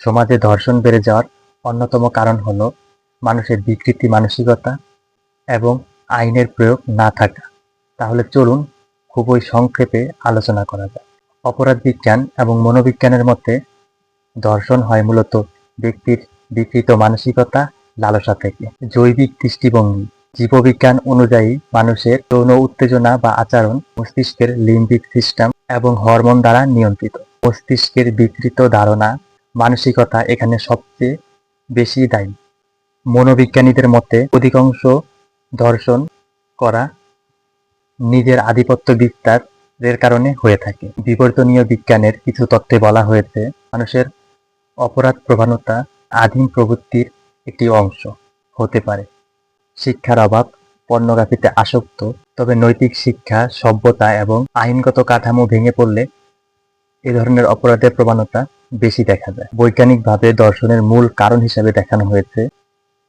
সমাজে ধর্ষণ বেড়ে যাওয়ার অন্যতম কারণ হলো মানুষের বিকৃতি মানসিকতা এবং আইনের প্রয়োগ না থাকা। তাহলে চলুন খুবই সংক্ষেপে আলোচনা করা যাক। অপরাধ বিজ্ঞান এবং মনোবিজ্ঞানের মতে ধর্ষণ হয় মূলত ব্যক্তির বিকৃত মানসিকতা, লালসা থেকে। জৈবিক দৃষ্টিভঙ্গি: জীববিজ্ঞান অনুযায়ী মানুষের যৌন উত্তেজনা বা আচরণ মস্তিষ্কের লিম্বিক সিস্টেম এবং হরমোন দ্বারা নিয়ন্ত্রিত। মস্তিষ্কের বিকৃত ধারণা, মানসিকতা এখানে সবচেয়ে বেশি দায়ী। মনোবিজ্ঞানীদের মতে অধিকাংশ ধর্ষণ করা নিজের আধিপত্য বিস্তারের কারণে হয়ে থাকে। বিবর্তনীয় বিজ্ঞানের কিছু তত্ত্বে বলা হয়েছে মানুষের অপরাধ প্রবণতা আদিম প্রবৃত্তির একটি অংশ হতে পারে। শিক্ষার অভাব: পর্নোগ্রাফিতে আসক্ত, তবে নৈতিক শিক্ষা, সভ্যতা এবং আইনগত কাঠামো ভেঙে পড়লে এ ধরনের অপরাধের প্রবণতা বেশি দেখা যায়। বৈজ্ঞানিকভাবে ধর্ষণের মূল কারণ হিসেবে দেখানো হয়েছে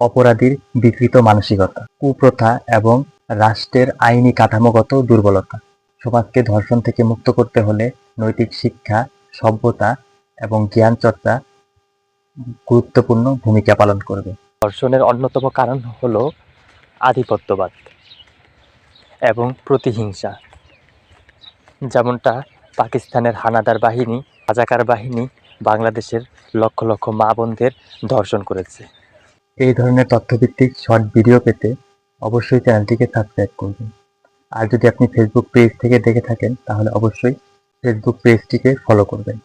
অপরাধীর বিকৃত মানসিকতা, কুপ্রথা এবং রাষ্ট্রের আইনি কাঠামোগত দুর্বলতা। সমাজকে ধর্ষণ থেকে মুক্ত করতে হলে নৈতিক শিক্ষা, সভ্যতা এবং জ্ঞান চর্চা গুরুত্বপূর্ণ ভূমিকা পালন করবে। ধর্ষণের অন্যতম কারণ হলো আধিপত্যবাদ এবং প্রতিহিংসা, যেমনটা পাকিস্তানের হানাদার বাহিনী, রাজাকার বাহিনী বাংলাদেশের লক্ষ লক্ষ মা বোনদের ধর্ষণ করেছে। এই ধরনের তথ্যভিত্তিক শর্ট ভিডিও পেতে অবশ্যই চ্যানেলটিকে সাবস্ক্রাইব করবেন। আর যদি আপনি ফেসবুক পেজ থেকে দেখে থাকেন তাহলে অবশ্যই ফেসবুক পেজটিকে ফলো করবেন।